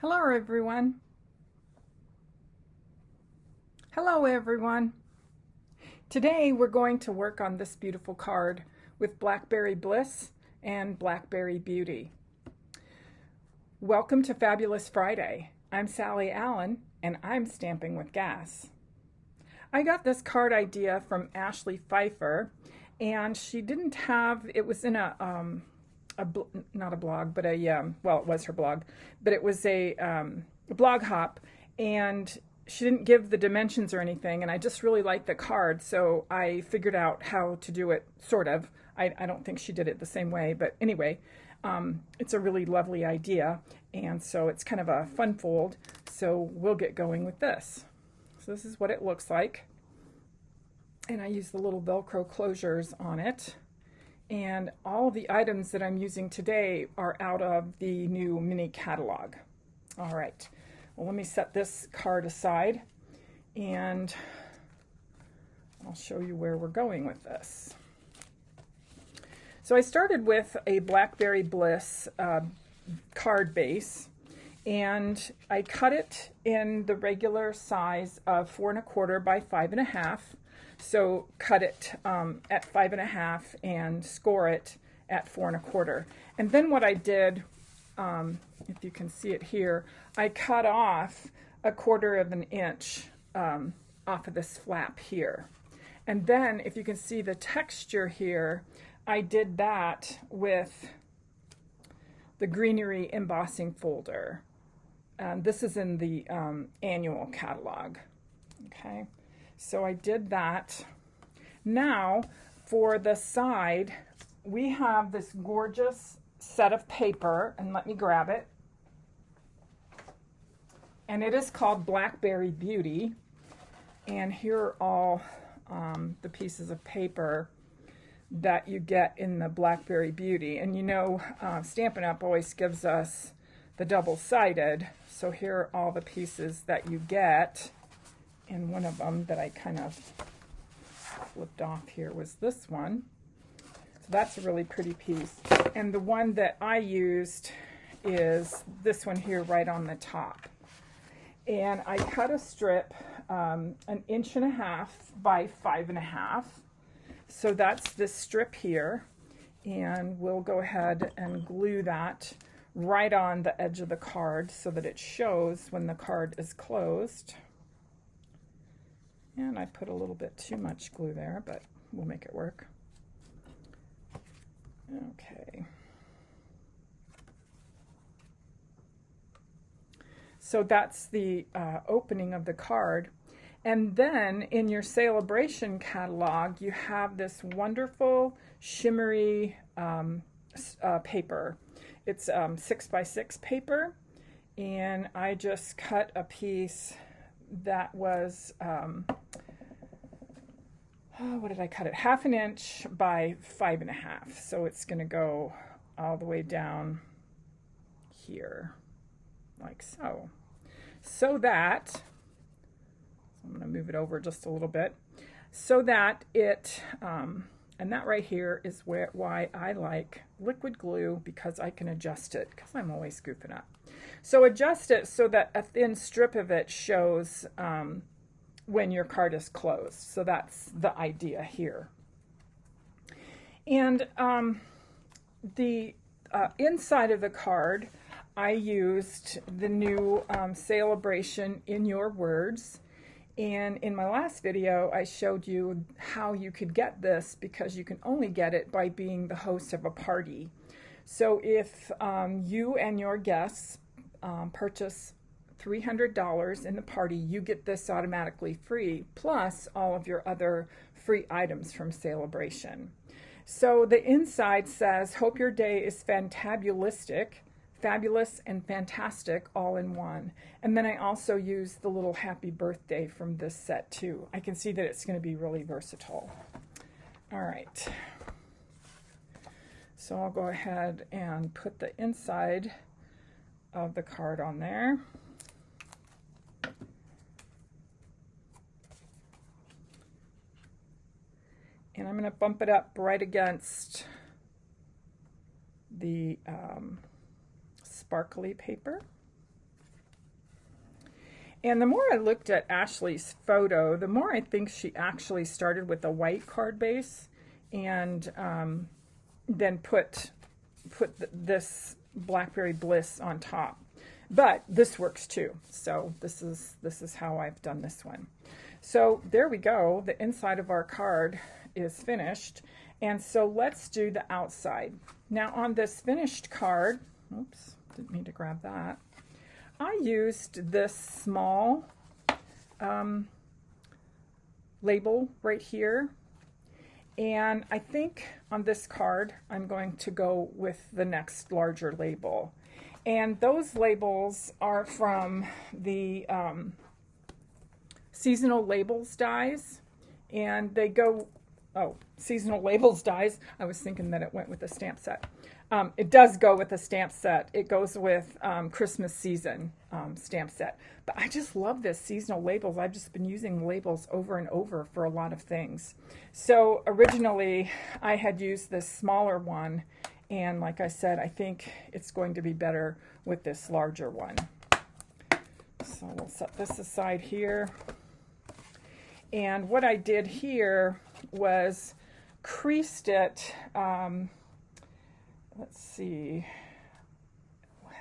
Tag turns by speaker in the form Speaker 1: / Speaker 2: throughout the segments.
Speaker 1: Hello everyone. Hello everyone. Today we're going to work on this beautiful card with Blackberry Bliss and Blackberry Beauty. Welcome to Fabulous Friday. I'm Sally Allen and I'm stamping with gas. I got this card idea from Ashley Pfeiffer, and she didn't have, it was in not a blog, but well, it was her blog, but it was a blog hop, and she didn't give the dimensions or anything, and I just really liked the card, so I figured out how to do it, sort of. I don't think she did it the same way, but anyway, it's a really lovely idea, and so it's kind of a fun fold, so we'll get going with this. So this is what it looks like, and I use the little Velcro closures on it. And all the items that I'm using today are out of the new mini catalog. All right, well, let me set this card aside and I'll show you where we're going with this. So I started with a Blackberry Bliss card base, and I cut it in the regular size of 4 1/4 by 5 1/2. So cut it at 5 1/2 and score it at 4 1/4. And then what I did, if you can see it here, I cut off 1/4 of an inch off of this flap here. And then if you can see the texture here, I did that with the greenery embossing folder. This is in the annual catalog. Okay. So I did that. Now for the side, we have this gorgeous set of paper, and let me grab it. And it is called Blackberry Beauty. And here are all the pieces of paper that you get in the Blackberry Beauty. And you know, Stampin' Up! Always gives us the double-sided. So here are all the pieces that you get. And one of them that I kind of flipped off here was this one. So that's a really pretty piece. And the one that I used is this one here right on the top. And I cut a strip 1.5 inches by 5 1/2. So that's this strip here. And we'll go ahead and glue that right on the edge of the card so that it shows when the card is closed. And I put a little bit too much glue there, but we'll make it work. Okay. So that's the opening of the card. And then in your Sale-a-Bration catalog, you have this wonderful shimmery paper. It's 6 by 6 paper, and I just cut a piece that was, what did I cut it? 1/2 inch by 5 1/2. So it's going to go all the way down here, like so. So that, I'm going to move it over just a little bit, so that it, and that right here is why I like liquid glue, because I can adjust it, because I'm always goofing up. So adjust it so that a thin strip of it shows when your card is closed. So that's the idea here. And the inside of the card, I used the new Sale-a-Bration In Your Words. And in my last video, I showed you how you could get this, because you can only get it by being the host of a party. So if you and your guests purchase $300 in the party, you get this automatically free, plus all of your other free items from Sale-a-Bration. So the inside says, hope your day is fantabulistic, fabulous and fantastic all in one. And then I also use the little happy birthday from this set too. I can see that it's going to be really versatile. All right. So I'll go ahead and put the inside of the card on there. And I'm going to bump it up right against the sparkly paper. And the more I looked at Ashley's photo, the more I think she actually started with a white card base and then put this Blackberry Bliss on top. But this works too. So this is how I've done this one. So there we go. The inside of our card is finished. And so let's do the outside. Now on this finished card, oops, didn't mean to grab that. I used this small label right here. And I think on this card, I'm going to go with the next larger label. And those labels are from the seasonal labels dies. And they go, oh, seasonal labels dies. I was thinking that it went with the stamp set. It does go with the stamp set. It goes with Christmas season stamp set. But I just love this seasonal labels. I've just been using labels over and over for a lot of things. So originally I had used this smaller one. And like I said, I think it's going to be better with this larger one. So we'll set this aside here. And what I did here was creased it, let's see,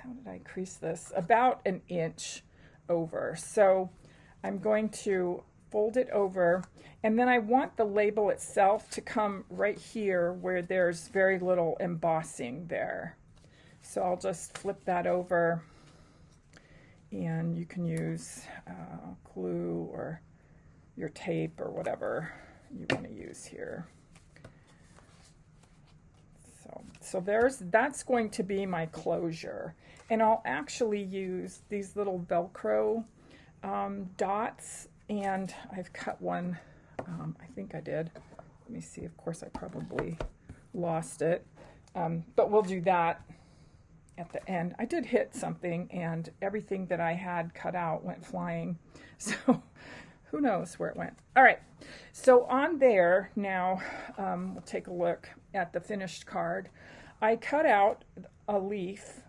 Speaker 1: how did I crease this? About an inch over. So I'm going to fold it over, and then I want the label itself to come right here where there's very little embossing there. So I'll just flip that over, and you can use glue or your tape or whatever you want to use here. So that's going to be my closure. And I'll actually use these little Velcro dots, and I've cut one, I think I did. Let me see, of course I probably lost it. But we'll do that at the end. I did hit something, and everything that I had cut out went flying. So who knows where it went. All right, so on there now, we'll take a look at the finished card. I cut out a leaf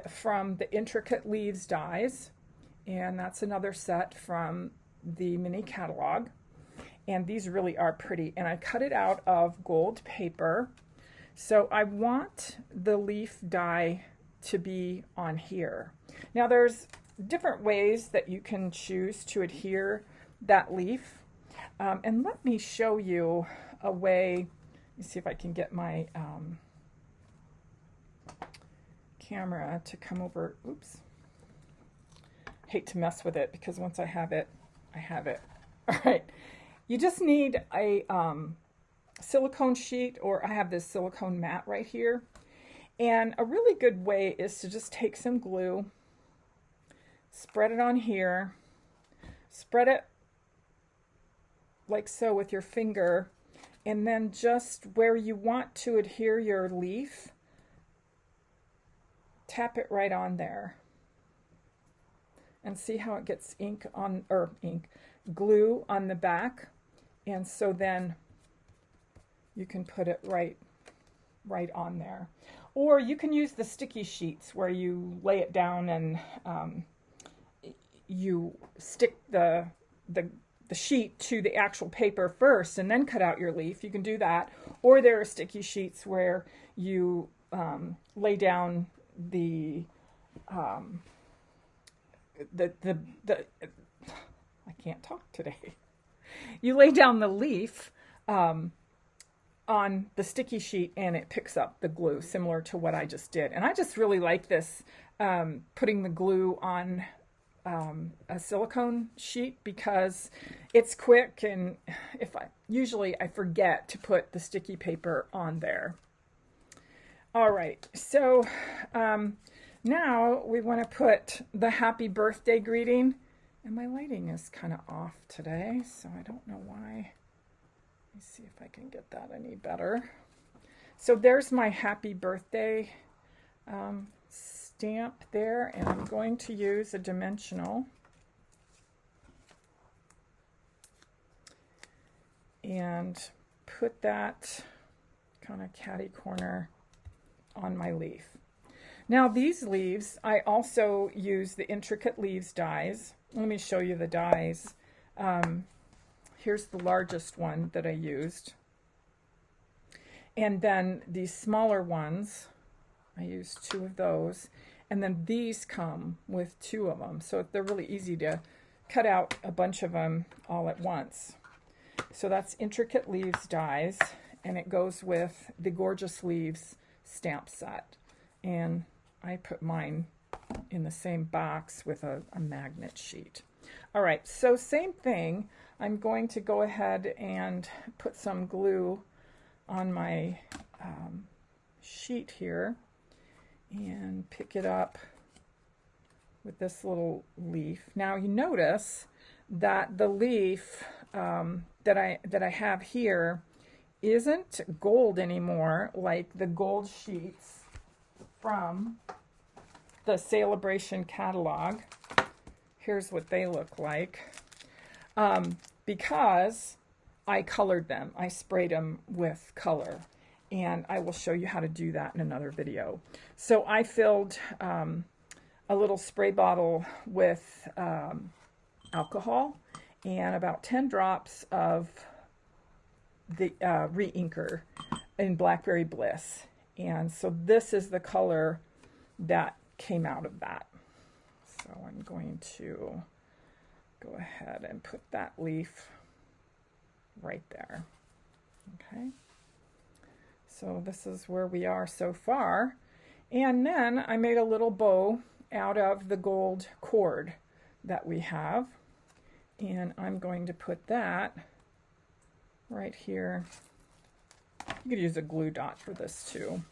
Speaker 1: from the Intricate Leaves dies, and that's another set from the mini catalog. And these really are pretty. And I cut it out of gold paper. So I want the leaf die to be on here. Now there's different ways that you can choose to adhere that leaf. And let me show you a way. Let me see if I can get my camera to come over. Oops. Hate to mess with it because once I have it, I have it. All right. You just need a silicone sheet, or I have this silicone mat right here. And a really good way is to just take some glue, spread it on here, spread it like so with your finger, and then just where you want to adhere your leaf, tap it right on there. And see how it gets glue on the back. And so then you can put it right on there. Or you can use the sticky sheets where you lay it down and you stick the sheet to the actual paper first and then cut out your leaf. You can do that. Or there are sticky sheets where you lay down I can't talk today. You lay down the leaf on the sticky sheet and it picks up the glue, similar to what I just did. And I just really like this, putting the glue on a silicone sheet, because it's quick, and usually I forget to put the sticky paper on there. All right, so now we want to put the happy birthday greeting, and my lighting is kind of off today, so I don't know why. Let me see if I can get that any better. So there's my happy birthday stamp there, and I'm going to use a dimensional and put that kind of catty corner on my leaf. Now these leaves, I also use the Intricate Leaves dies, let me show you the dies. Here's the largest one that I used. And then these smaller ones, I used 2 of those. And then these come with 2 of them. So they're really easy to cut out a bunch of them all at once. So that's Intricate Leaves dies, and it goes with the Gorgeous Leaves stamp set. And I put mine in the same box with a magnet sheet. All right, so same thing. I'm going to go ahead and put some glue on my sheet here and pick it up with this little leaf. Now you notice that the leaf that I have here isn't gold anymore, like the gold sheets from the Sale-a-Bration catalog. Here's what they look like. Because I colored them. I sprayed them with color. And I will show you how to do that in another video. So I filled a little spray bottle with alcohol and about 10 drops of the re-inker in Blackberry Bliss. And so this is the color that came out of that. So I'm going to go ahead and put that leaf right there. Okay. So this is where we are so far. And then I made a little bow out of the gold cord that we have. And I'm going to put that right here. You could use a glue dot for this too.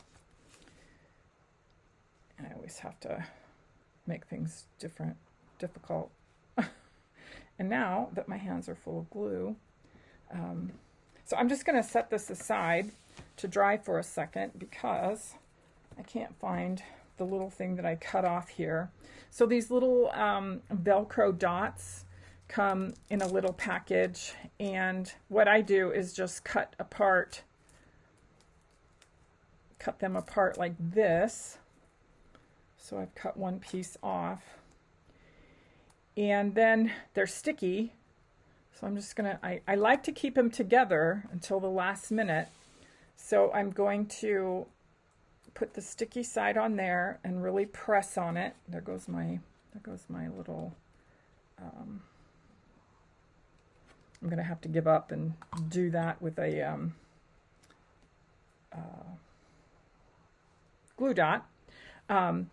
Speaker 1: And I always have to make things difficult. And now that my hands are full of glue, so I'm just going to set this aside to dry for a second because I can't find the little thing that I cut off here. So these little Velcro dots come in a little package, and what I do is just cut them apart like this. So I've cut one piece off, and then they're sticky. So I'm just gonna, I like to keep them together until the last minute. So I'm going to put the sticky side on there and really press on it. There goes my little, I'm gonna have to give up and do that with a glue dot. And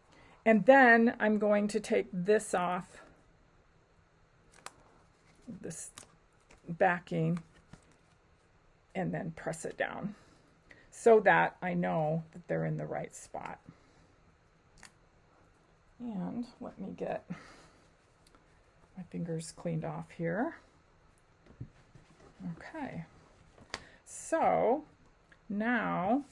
Speaker 1: then I'm going to take this off, this backing, and then press it down so that I know that they're in the right spot. And let me get my fingers cleaned off here. Okay, so now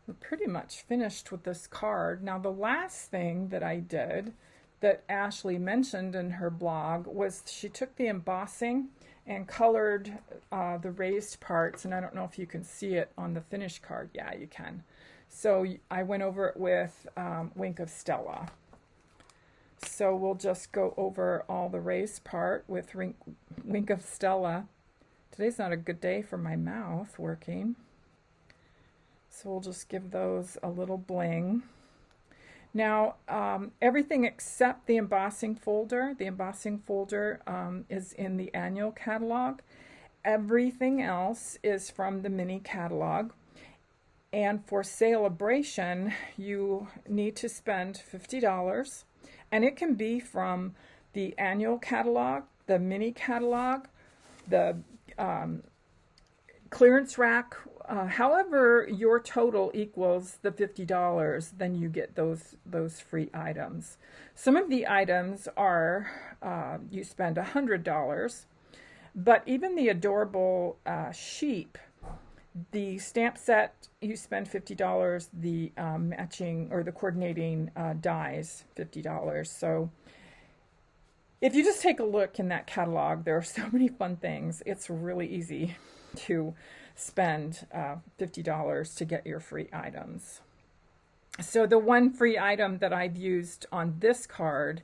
Speaker 1: we're pretty much finished with this card. Now the last thing that I did that Ashley mentioned in her blog was she took the embossing and colored the raised parts, and I don't know if you can see it on the finished card. Yeah, you can. So I went over it with Wink of Stella. So we'll just go over all the raised part with Wink of Stella. Today's not a good day for my mouth working. So we'll just give those a little bling. Now, everything except the embossing folder. The embossing folder is in the annual catalog. Everything else is from the mini catalog. And for Sale-a-Bration, you need to spend $50. And it can be from the annual catalog, the mini catalog, the clearance rack. However your total equals the $50, then you get those free items. Some of the items are you spend $100, but even the adorable sheep, the stamp set, you spend $50. The matching or the coordinating dies, $50. So if you just take a look in that catalog, there are so many fun things. It's really easy to spend $50 to get your free items. So the one free item that I've used on this card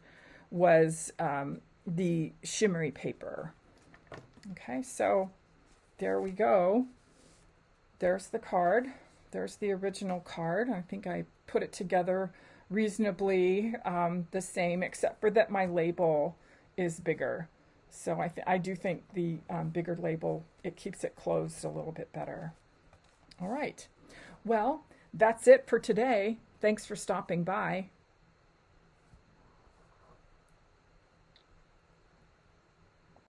Speaker 1: was the shimmery paper. Okay, so there we go. There's the card. There's the original card. I think I put it together reasonably the same, except for that my label is bigger. So I do think the bigger label, it keeps it closed a little bit better. All right. Well, that's it for today. Thanks for stopping by.